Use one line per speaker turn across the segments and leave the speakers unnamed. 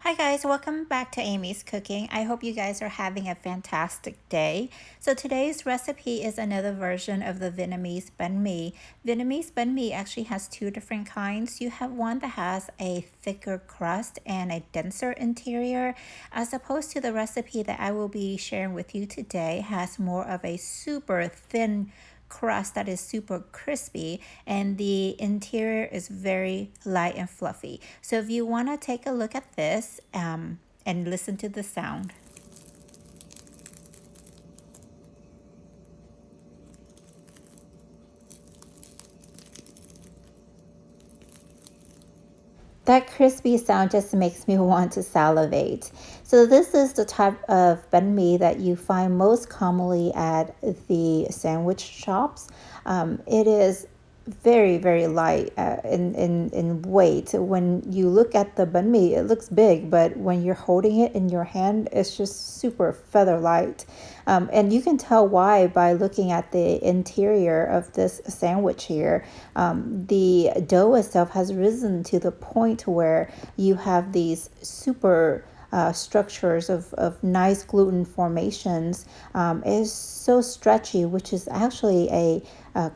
Hi guys, welcome back to Amy's Cooking. I hope you guys are having a fantastic day. So today's recipe is another version of the Vietnamese Banh Mi. Vietnamese Banh Mi actually has two different kinds. You have one that has a thicker crust and a denser interior, as opposed to the recipe that I will be sharing with you today has more of a super thin crust that is super crispy and the interior is very light and fluffy. So if you want to take a look at this and listen to the sound. That crispy sound just makes me want to salivate. So this is the type of banh mi that you find most commonly at the sandwich shops. It is very light in weight. When you look at the banh mi, it looks big, but when you're holding it in your hand, it's just super feather light. And you can tell why by looking at the interior of this sandwich here. The dough itself has risen to the point where you have these super structures of nice gluten formations. Is so stretchy, which is actually a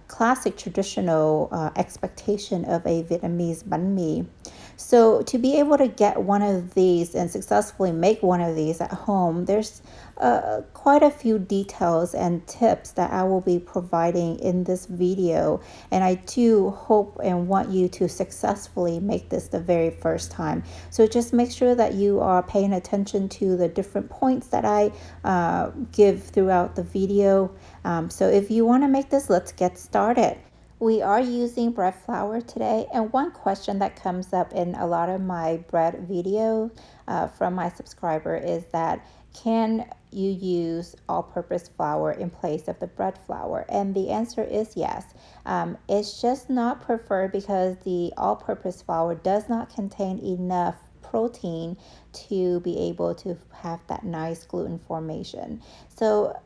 classic traditional expectation of a Vietnamese banh mi. So to be able to get one of these and successfully make one of these at home, there's quite a few details and tips that I will be providing in this video. And I do hope and want you to successfully make this the very first time. So just make sure that you are paying attention to the different points that I give throughout the video. So if you want to make this, let's get started. We are using bread flour today, and one question that comes up in a lot of my bread videos from my subscriber is that can you use all-purpose flour in place of the bread flour? And the answer is yes. It's just not preferred because the all-purpose flour does not contain enough protein to be able to have that nice gluten formation. So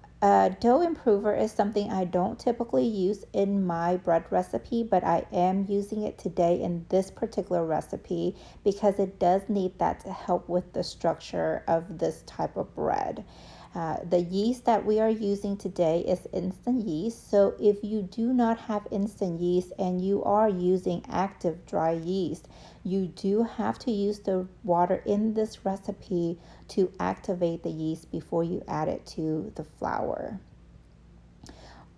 dough improver is something I don't typically use in my bread recipe, but I am using it today in this particular recipe because it does need that to help with the structure of this type of bread. The yeast that we are using today is instant yeast. So if you do not have instant yeast and you are using active dry yeast, you do have to use the water in this recipe to activate the yeast before you add it to the flour.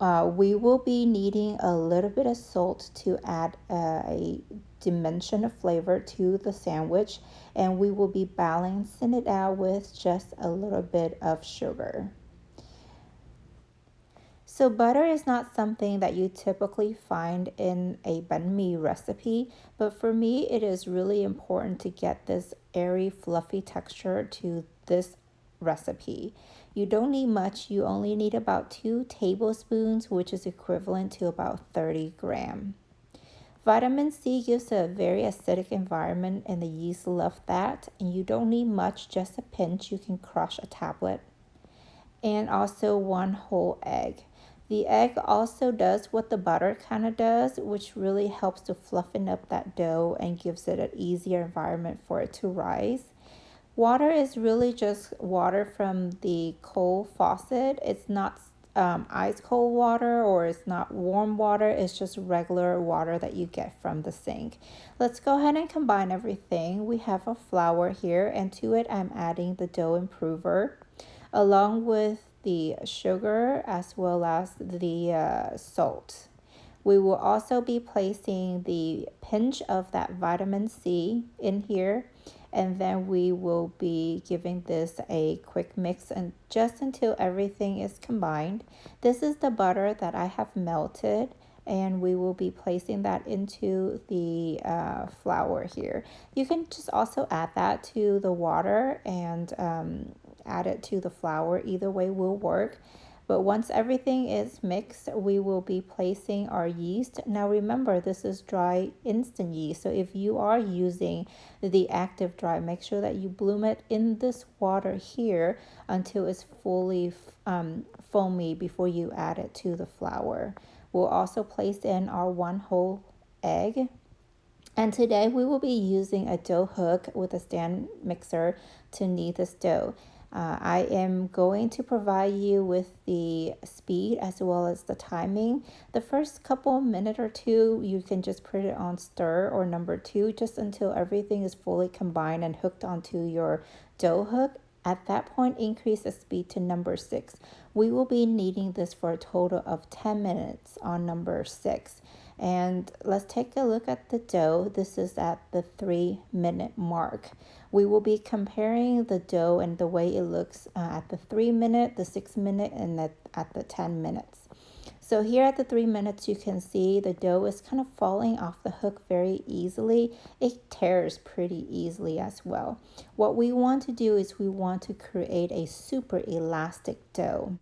We will be needing a little bit of salt to add a dimension of flavor to the sandwich, and we will be balancing it out with just a little bit of sugar. So butter is not something that you typically find in a banh mi recipe, but for me it is really important to get this airy, fluffy texture to this recipe. You don't need much, you only need about 2 tablespoons, which is equivalent to about 30 grams. Vitamin C gives a very acidic environment and the yeast love that, and you don't need much, just a pinch. You can crush a tablet. And also 1 whole egg. The egg also does what the butter kind of does, which really helps to fluffen up that dough and gives it an easier environment for it to rise. Water is really just water from the cold faucet. It's not ice cold water or it's not warm water. It's just regular water that you get from the sink. Let's go ahead and combine everything. We have a flour here, and to it I'm adding the dough improver along with the sugar as well as the salt. We will also be placing the pinch of that vitamin C in here, and then we will be giving this a quick mix and just until everything is combined. This is the butter that I have melted, and we will be placing that into the flour here. You can just also add that to the water and add it to the flour. Either way will work. But once everything is mixed, we will be placing our yeast. Now remember, this is dry instant yeast. So if you are using the active dry, make sure that you bloom it in this water here until it's fully foamy before you add it to the flour. We'll also place in our 1 whole egg. And today we will be using a dough hook with a stand mixer to knead this dough. I am going to provide you with the speed as well as the timing. The first couple minute or two, you can just put it on stir or number two, just until everything is fully combined and hooked onto your dough hook. At that point, increase the speed to number six. We will be kneading this for a total of 10 minutes on number six. And let's take a look at the dough. This is at the 3-minute mark. We will be comparing the dough and the way it looks at the 3-minute, the 6-minute, and at the 10 minutes. So here at the 3 minutes, you can see the dough is kind of falling off the hook very easily. It tears pretty easily as well. What we want to do is we want to create a super elastic dough.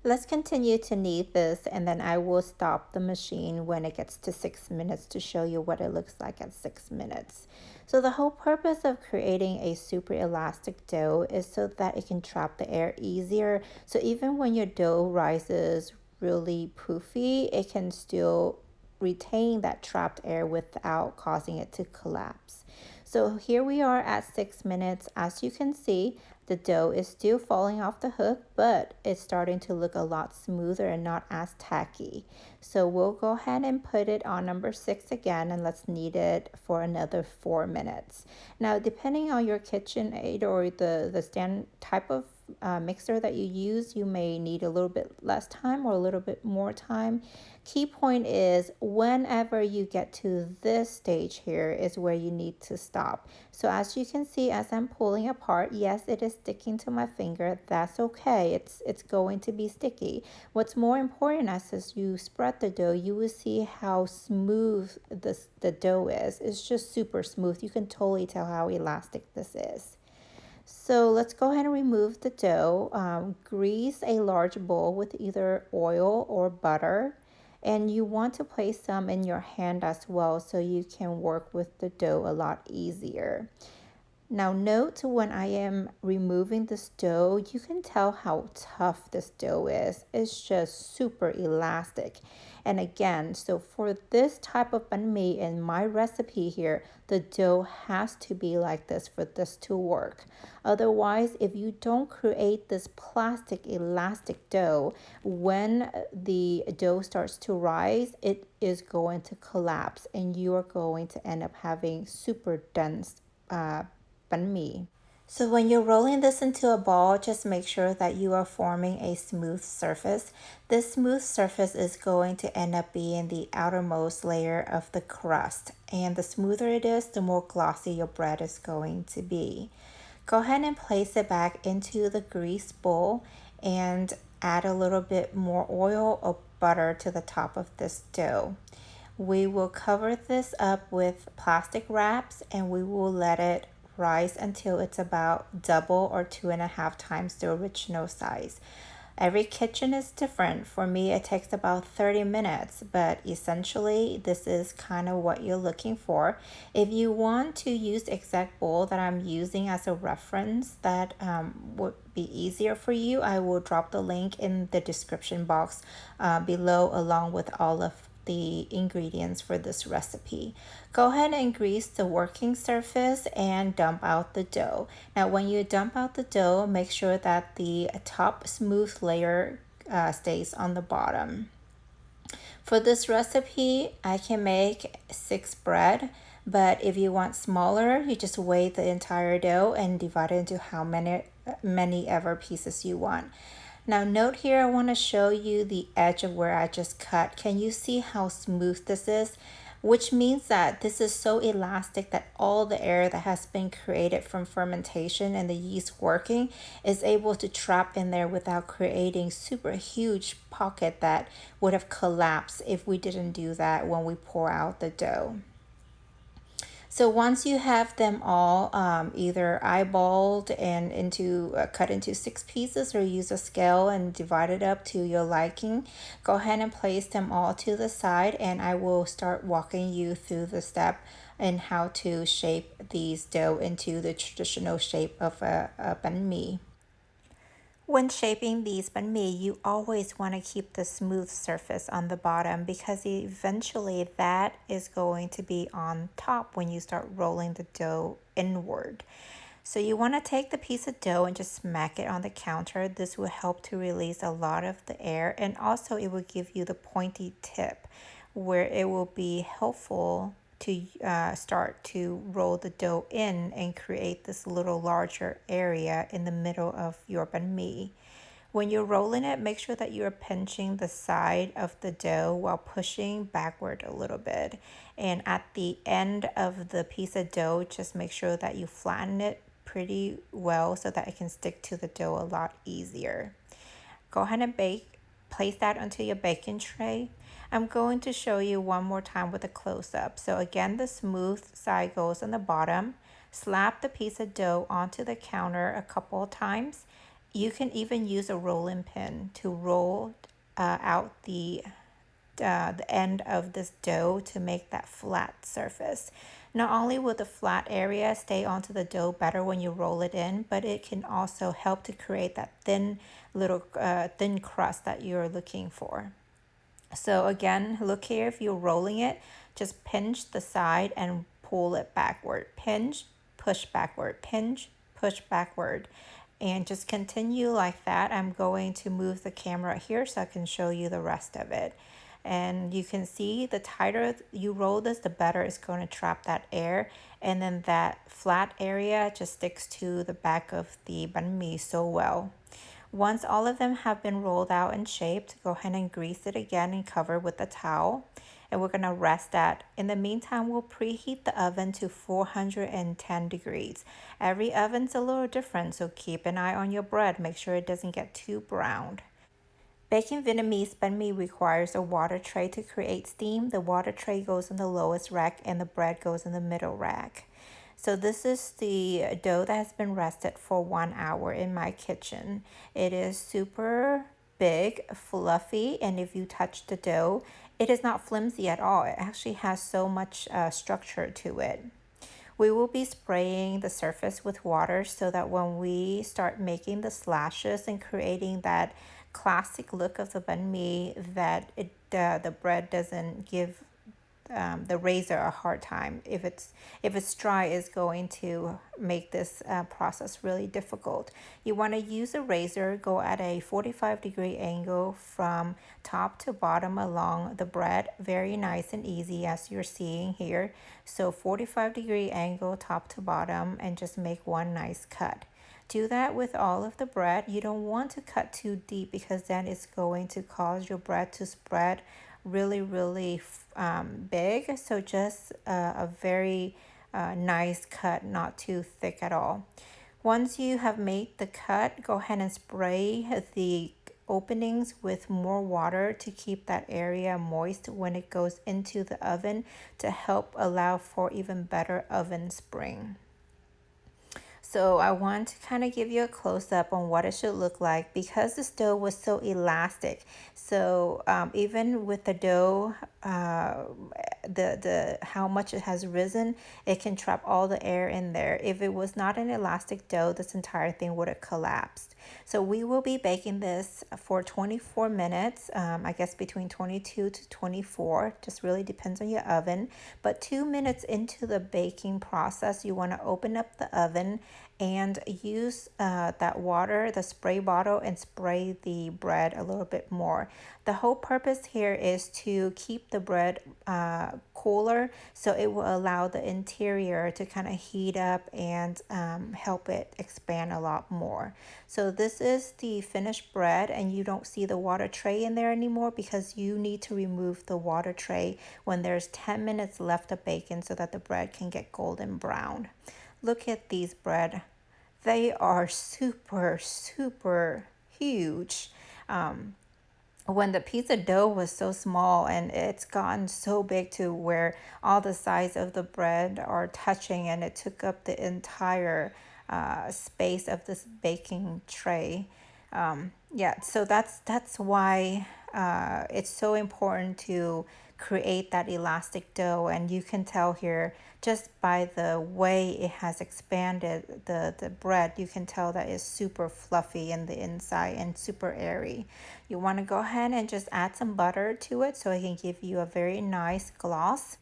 Let's continue to knead this, and then I will stop the machine when it gets to 6 minutes to show you what it looks like at 6 minutes. So the whole purpose of creating a super elastic dough is so that it can trap the air easier. So even when your dough rises really poofy, it can still retain that trapped air without causing it to collapse. So here we are at 6 minutes. As you can see, the dough is still falling off the hook, but it's starting to look a lot smoother and not as tacky. So we'll go ahead and put it on number 6 again, and let's knead it for another 4 minutes. Now, depending on your KitchenAid or the stand type of mixer that you use, you may need a little bit less time or a little bit more time. Key point is whenever you get to this stage here is where you need to stop. So as you can see, as I'm pulling apart, yes, it is sticking to my finger. That's okay. It's going to be sticky. What's more important as you spread the dough, you will see how smooth the dough is. It's just super smooth. You can totally tell how elastic this is. So let's go ahead and remove the dough. Grease a large bowl with either oil or butter. And you want to place some in your hand as well so you can work with the dough a lot easier. Now note when I am removing this dough, you can tell how tough this dough is. It's just super elastic. And again, so for this type of banh mi in my recipe here, the dough has to be like this for this to work. Otherwise, if you don't create this plastic elastic dough, when the dough starts to rise, it is going to collapse and you are going to end up having super dense banh mi. So when you're rolling this into a ball, just make sure that you are forming a smooth surface. This smooth surface is going to end up being the outermost layer of the crust. And the smoother it is, the more glossy your bread is going to be. Go ahead and place it back into the grease bowl and add a little bit more oil or butter to the top of this dough. We will cover this up with plastic wraps and we will let it rise until it's about double or 2.5 times the original size. Every kitchen is different. For me, it takes about 30 minutes, but essentially this is kind of what you're looking for. If you want to use the exact bowl that I'm using as a reference that would be easier for you, I will drop the link in the description box below along with all of the ingredients for this recipe. Go ahead and grease the working surface and dump out the dough. Now when you dump out the dough, make sure that the top smooth layer stays on the bottom. For this recipe, I can make 6 bread, but if you want smaller, you just weigh the entire dough and divide it into how many ever pieces you want. Now note here, I want to show you the edge of where I just cut. Can you see how smooth this is? Which means that this is so elastic that all the air that has been created from fermentation and the yeast working is able to trap in there without creating super huge pocket that would have collapsed if we didn't do that when we pour out the dough. So once you have them all either eyeballed and cut into 6 pieces or use a scale and divide it up to your liking, go ahead and place them all to the side and I will start walking you through the step in how to shape these dough into the traditional shape of a banh mi. When shaping these banh mi, you always want to keep the smooth surface on the bottom because eventually that is going to be on top when you start rolling the dough inward. So you want to take the piece of dough and just smack it on the counter. This will help to release a lot of the air, and also it will give you the pointy tip where it will be helpful to start to roll the dough in and create this little larger area in the middle of your banh mi. When you're rolling it, make sure that you're pinching the side of the dough while pushing backward a little bit. And at the end of the piece of dough, just make sure that you flatten it pretty well so that it can stick to the dough a lot easier. Go ahead and bake. Place that onto your baking tray. I'm going to show you one more time with a close-up. So again, the smooth side goes on the bottom. Slap the piece of dough onto the counter a couple of times. You can even use a rolling pin to roll out the end of this dough to make that flat surface. Not only will the flat area stay onto the dough better when you roll it in, but it can also help to create that thin crust that you're looking for. So again, look here, if you're rolling it, just pinch the side and pull it backward. Pinch, push backward, pinch, push backward. And just continue like that. I'm going to move the camera here so I can show you the rest of it. And you can see the tighter you roll this, the better it's going to trap that air. And then that flat area just sticks to the back of the banh mi so well. Once all of them have been rolled out and shaped, go ahead and grease it again and cover with a towel. And we're going to rest that. In the meantime, we'll preheat the oven to 410 degrees. Every oven's a little different, so keep an eye on your bread. Make sure it doesn't get too browned. Baking Vietnamese banh mi requires a water tray to create steam. The water tray goes in the lowest rack and the bread goes in the middle rack. So this is the dough that has been rested for 1 hour in my kitchen. It is super big, fluffy, and if you touch the dough, it is not flimsy at all. It actually has so much structure to it. We will be spraying the surface with water so that when we start making the slashes and creating that classic look of the banh mi, that the bread doesn't give the razor a hard time. If it's dry, it's going to make this process really difficult. You want to use a razor, go at a 45-degree angle from top to bottom along the bread, very nice and easy as you're seeing here. So 45-degree angle top to bottom, and just make one nice cut. Do that with all of the bread. You don't want to cut too deep because then it's going to cause your bread to spread really big. So just a very nice cut, not too thick at all. Once you have made the cut, go ahead and spray the openings with more water to keep that area moist when it goes into the oven to help allow for even better oven spring. So I want to kind of give you a close-up on what it should look like because the dough was so elastic. So even with the dough, the how much it has risen, it can trap all the air in there. If it was not an elastic dough, this entire thing would have collapsed. So we will be baking this for 24 minutes, I guess between 22 to 24, just really depends on your oven. But 2 minutes into the baking process, you want to open up the oven and use that water, the spray bottle, and spray the bread a little bit more. The whole purpose here is to keep the bread cooler, so it will allow the interior to kind of heat up and help it expand a lot more. So this is the finished bread, and you don't see the water tray in there anymore because you need to remove the water tray when there's 10 minutes left of baking so that the bread can get golden brown. Look at these bread. They are super huge. When the pizza dough was so small, and it's gotten so big to where all the sides of the bread are touching, and it took up the entire space of this baking tray. Yeah, so that's why it's so important to create that elastic dough, and you can tell here just by the way it has expanded the bread, you can tell that it's super fluffy in the inside and super airy. You want to go ahead and just add some butter to it so it can give you a very nice gloss.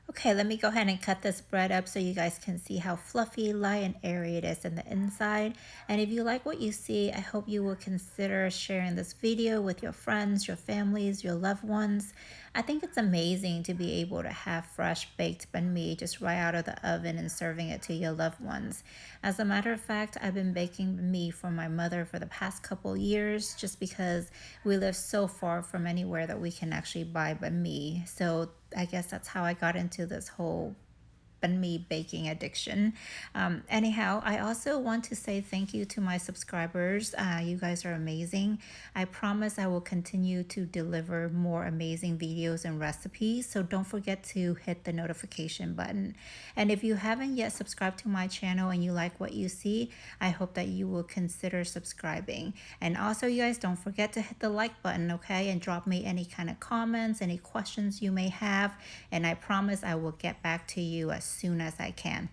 Okay, let me go ahead and cut this bread up so you guys can see how fluffy, light, and airy it is in the inside. And if you like what you see, I hope you will consider sharing this video with your friends, your families, your loved ones. I think it's amazing to be able to have fresh baked banh mi just right out of the oven and serving it to your loved ones. As a matter of fact, I've been baking banh mi for my mother for the past couple years just because we live so far from anywhere that we can actually buy banh mi. So I guess that's how I got into this whole banh mi baking addiction. Anyhow, I also want to say thank you to my subscribers. You guys are amazing. I promise I will continue to deliver more amazing videos and recipes. So don't forget to hit the notification button. And if you haven't yet subscribed to my channel and you like what you see, I hope that you will consider subscribing. And also, you guys don't forget to hit the like button, okay? And drop me any kind of comments, any questions you may have. And I promise I will get back to you as soon as I can.